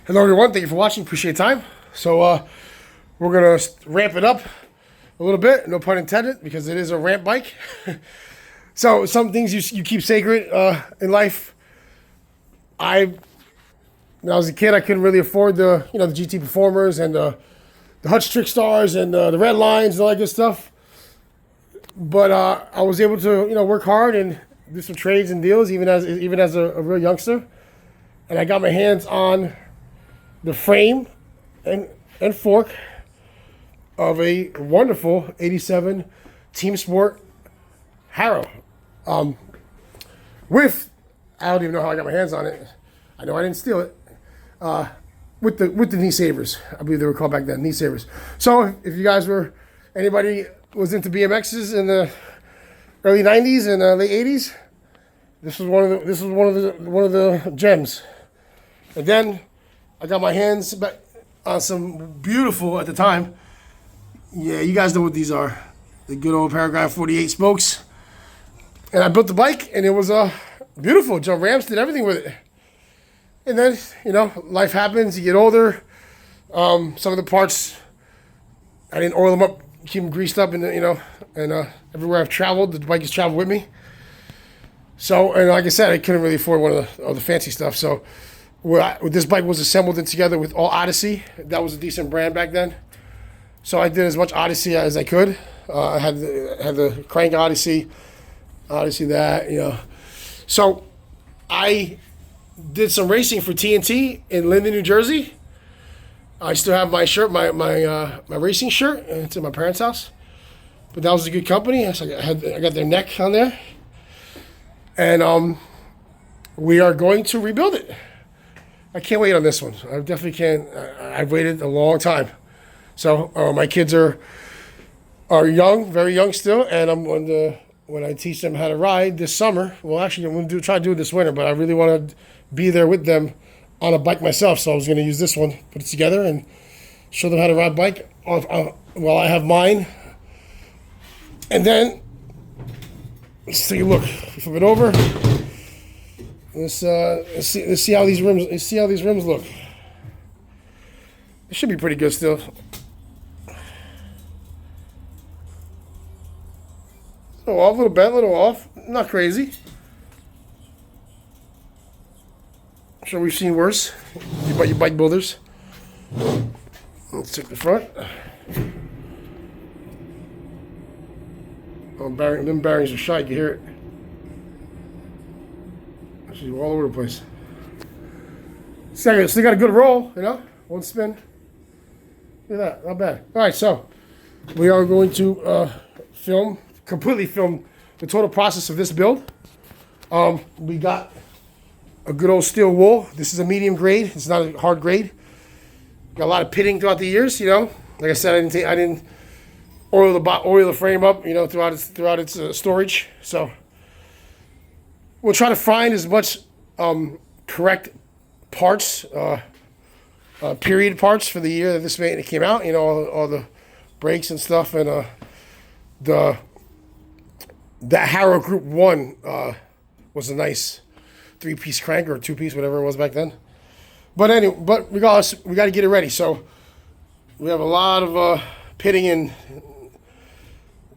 Hello everyone, thank you for watching, appreciate your time. So we're gonna ramp it up a little bit, no pun intended, because it is a ramp bike. So some things you keep sacred in life. When I was a kid, I couldn't really afford the GT Performers and the Hutch Trick Stars and the Red Lines and all that good stuff. But I was able to work hard and do some trades and deals even as a real youngster, and I got my hands on the frame and fork of a wonderful 87 Team Sport Haro. With, I don't even know how I got my hands on it. I know I didn't steal it. With the knee savers, I believe they were called back then, knee savers. So if you guys anybody was into BMXs in the early 90s and late 80s, this was one of the gems. And then I got my hands back on some beautiful, at the time, yeah, you guys know what these are. The good old Paragraph 48 spokes. And I built the bike, and it was beautiful. Joe Ramps did everything with it. And then, life happens. You get older. Some of the parts, I didn't oil them up, keep them greased up, and everywhere I've traveled, the bike has traveled with me. So, and like I said, I couldn't really afford one of the fancy stuff. So, this bike was assembled and together with all Odyssey. That was a decent brand back then. So I did as much Odyssey as I could. I had the crank Odyssey that. So I did some racing for TNT in Linden, New Jersey. I still have my shirt, my racing shirt. It's in my parents' house. But that was a good company. So I got their neck on there. And we are going to rebuild it. I can't wait on this one. I definitely can't. I've waited a long time. So my kids are young, very young still, and I'm going to, when I teach them how to ride this summer. Well, actually, I'm going to try to do it this winter, but I really want to be there with them on a bike myself. So I was going to use this one, put it together, and show them how to ride a bike while I have mine. And then let's take a look. Flip it over. Let's see how these rims. Let's see how these rims look. It should be pretty good still. A little bent, a little off. Not crazy. I'm sure we've seen worse. You bike builders. Let's take the front. Oh, them bearings are shot. You can hear it. She's all over the place. Still got a good roll, one spin. Look at that, not bad. All right, so we are going to completely film the total process of this build. We got a good old steel wool. This is a medium grade. It's not a hard grade. Got a lot of pitting throughout the years. Like I said, I didn't oil the frame up. Throughout its storage. So we'll try to find as much correct parts, period parts for the year that this came out. All the brakes and stuff, and that Haro Group 1 was a nice 3-piece crank or 2-piece, whatever it was back then. But anyway, regardless, we got to get it ready. So we have a lot of pitting and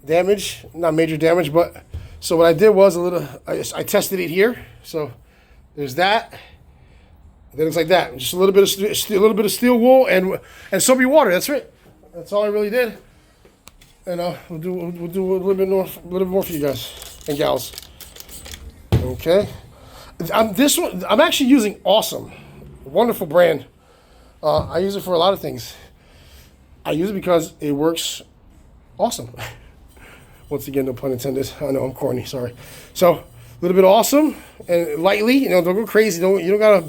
damage, not major damage, but. So what I did was I tested it here. So there's that. Then it's like that. Just a little bit of steel wool and soapy water. That's it. That's all I really did. And we'll do a little bit more for you guys and gals. Okay. I'm actually using Awesome, wonderful brand. I use it for a lot of things. I use it because it works awesome. Once again, no pun intended. I know I'm corny. Sorry. So a little bit of Awesome and lightly. Don't go crazy. You don't gotta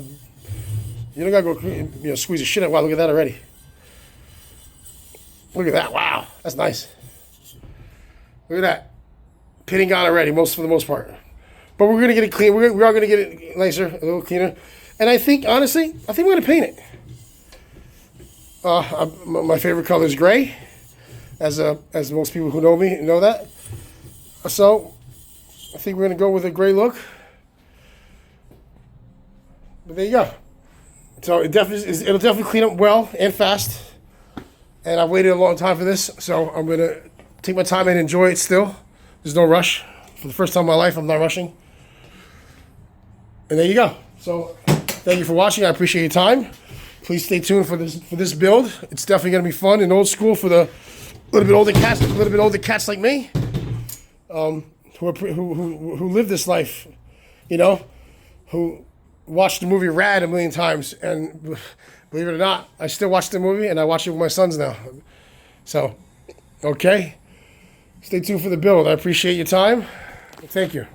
go. Squeeze the shit out. Wow, look at that already. Look at that. Wow, that's nice. Look at that. Pitting on already, for the most part. But we're gonna get it clean. We are gonna get it nicer, a little cleaner. And I think, honestly, we're gonna paint it. My favorite color is gray. As most people who know me know that. So I think we're going to go with a gray look. But there you go. So it'll definitely clean up well and fast. And I've waited a long time for this, so I'm gonna take my time and enjoy it still. There's no rush. For the first time in my life, I'm not rushing. And there you go. So thank you for watching. I appreciate your time. Please stay tuned for this build. It's definitely gonna be fun and old school for the little bit older cats like me, who live this life, you know, who watched the movie Rad a million times, and believe it or not, I still watch the movie, and I watch it with my sons now. So, okay, stay tuned for the build. I appreciate your time. Thank you.